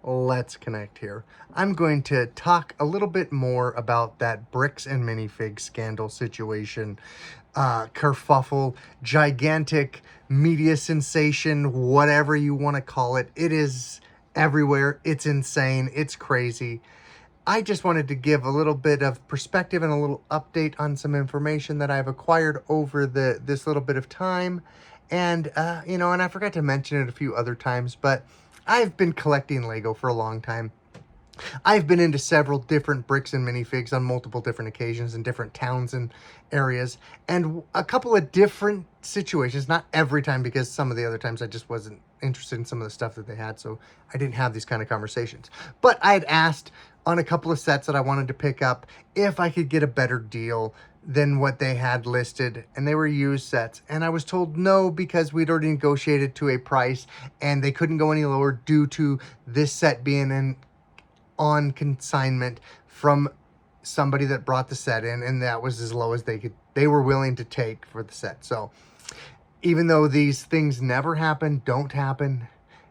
let's connect here. I'm going to talk a little bit more about that Bricks and Minifigs scandal situation, kerfuffle, gigantic media sensation, whatever you want to call it. It is everywhere. It's insane. It's crazy. I just wanted to give a little bit of perspective and a little update on some information that I've acquired over this little bit of time. And, and I forgot to mention it a few other times, but I've been collecting Lego for a long time. I've been into several different bricks and minifigs on multiple different occasions in different towns and areas, and a couple of different situations, not every time, because some of the other times I just wasn't interested in some of the stuff that they had, so I didn't have these kind of conversations. But I had asked on a couple of sets that I wanted to pick up if I could get a better deal than what they had listed, and they were used sets, and I was told no, because we'd already negotiated to a price and they couldn't go any lower due to this set being on consignment from somebody that brought the set in, and that was as low as they were willing to take for the set. So even though these things never happen, don't happen,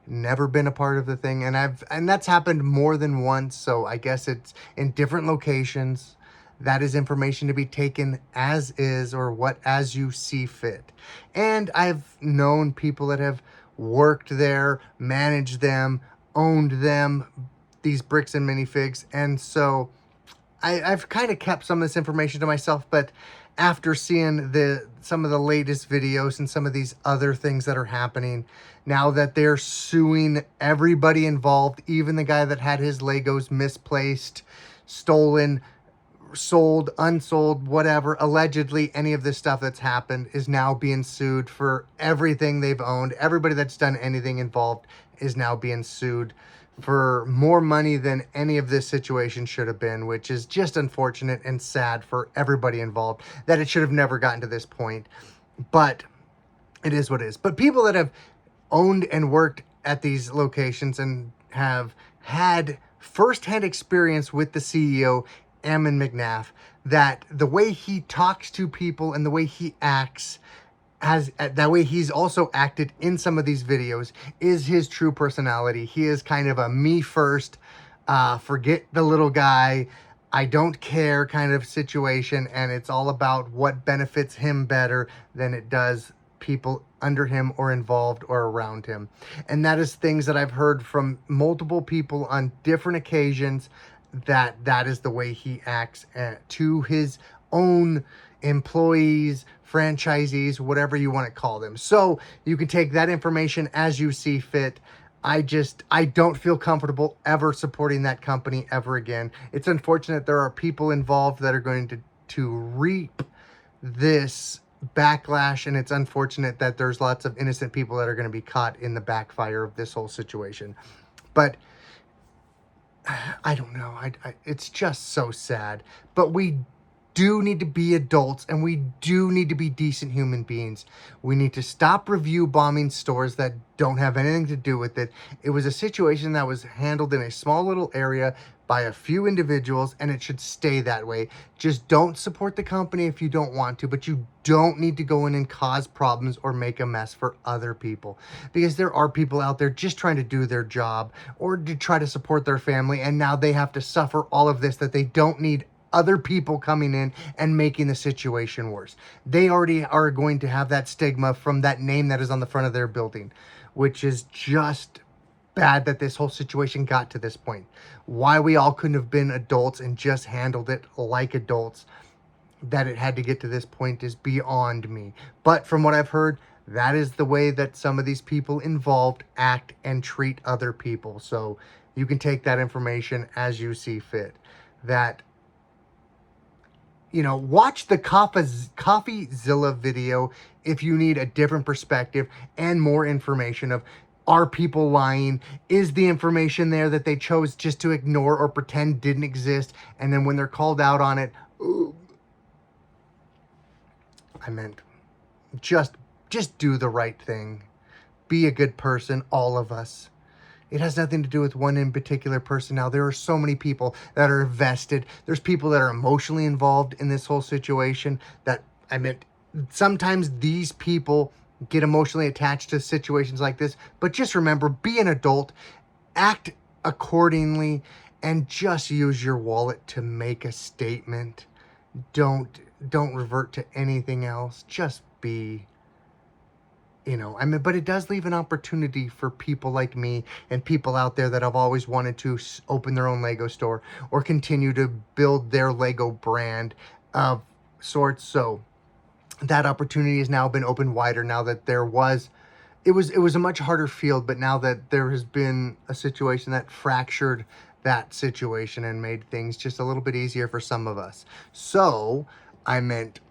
never been a part of the thing, and that's happened more than once, so I guess it's in different locations. That is information to be taken as is, or what as you see fit. And I've known people that have worked there, managed them, owned them, these bricks and minifigs, and so I've kind of kept some of this information to myself. But after seeing some of the latest videos and some of these other things that are happening now, that they're suing everybody involved, even the guy that had his Legos misplaced, stolen, sold, unsold, whatever, allegedly any of this stuff that's happened is now being sued for everything they've owned. Everybody that's done anything involved is now being sued for more money than any of this situation should have been, which is just unfortunate and sad for everybody involved, that it should have never gotten to this point. But it is what it is. But people that have owned and worked at these locations and have had firsthand experience with the CEO, Ammon McNabb, that the way he talks to people and the way he acts, that way he's also acted in some of these videos, is his true personality. He is kind of a me first, forget the little guy, I don't care kind of situation, and it's all about what benefits him better than it does people under him or involved or around him. And that is things that I've heard from multiple people on different occasions, that is the way he acts to his own employees, franchisees, whatever you want to call them. So you can take that information as you see fit. I don't feel comfortable ever supporting that company ever again. It's unfortunate there are people involved that are going to reap this backlash, and it's unfortunate that there's lots of innocent people that are going to be caught in the backfire of this whole situation. But I don't know. It's just so sad. But we do need to be adults, and we do need to be decent human beings. We need to stop review bombing stores that don't have anything to do with it. It was a situation that was handled in a small little area by a few individuals, and it should stay that way. Just don't support the company if you don't want to, but you don't need to go in and cause problems or make a mess for other people, because there are people out there just trying to do their job or to try to support their family, and now they have to suffer all of this that they don't need other people coming in and making the situation worse. They already are going to have that stigma from that name that is on the front of their building, which is just bad that this whole situation got to this point. Why we all couldn't have been adults and just handled it like adults, that it had to get to this point, is beyond me. But from what I've heard, that is the way that some of these people involved act and treat other people. So you can take that information as you see fit. That, watch the CoffeeZilla video if you need a different perspective and more information of, are people lying? Is the information there that they chose just to ignore or pretend didn't exist? And then when they're called out on it, just do the right thing. Be a good person, all of us. It has nothing to do with one in particular person. Now, there are so many people that are invested. There's people that are emotionally involved in this whole situation sometimes these people get emotionally attached to situations like this. But just remember, be an adult, act accordingly, and just use your wallet to make a statement. Don't revert to anything else. Just be, I mean, but it does leave an opportunity for people like me and people out there that have always wanted to open their own Lego store or continue to build their Lego brand of sorts. So that opportunity has now been opened wider now that it was a much harder field, but now that there has been a situation that fractured that situation and made things just a little bit easier for some of us. So I meant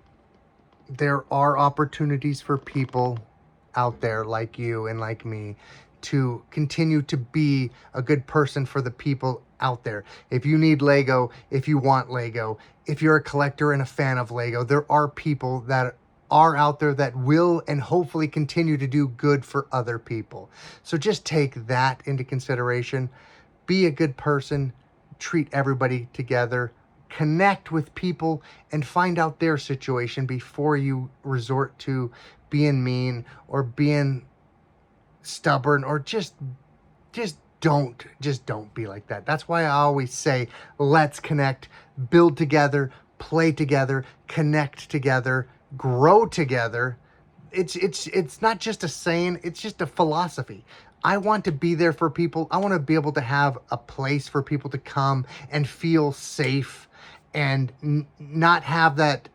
there are opportunities for people out there like you and like me to continue to be a good person for the people out there. If you need Lego, if you want Lego, if you're a collector and a fan of Lego, there are people that are out there that will and hopefully continue to do good for other people. So just take that into consideration. Be a good person, treat everybody together, connect with people, and find out their situation before you resort to being mean or being stubborn, or just don't be like that. That's why I always say, let's connect, build together, play together, connect together, grow together. It's not just a saying, it's just a philosophy. I want to be there for people. I want to be able to have a place for people to come and feel safe and not have that,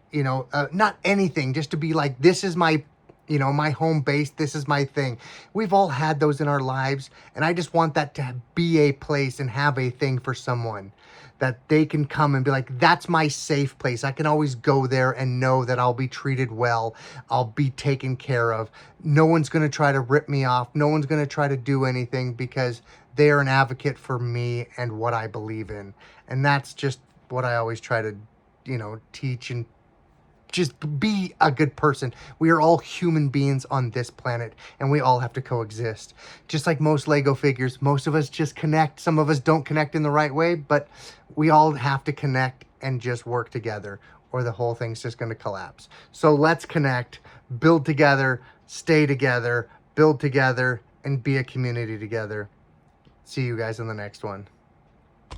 not anything, just to be like, this is my, my home base. This is my thing. We've all had those in our lives. And I just want that to be a place and have a thing for someone that they can come and be like, that's my safe place. I can always go there and know that I'll be treated well. I'll be taken care of. No one's going to try to rip me off. No one's going to try to do anything, because they are an advocate for me and what I believe in. And that's just what I always try to, teach, and just be a good person. We are all human beings on this planet, and we all have to coexist. Just like most Lego figures, most of us just connect. Some of us don't connect in the right way, but we all have to connect and just work together, or the whole thing's just going to collapse. So let's connect, build together, stay together, build together, and be a community together. See you guys in the next one.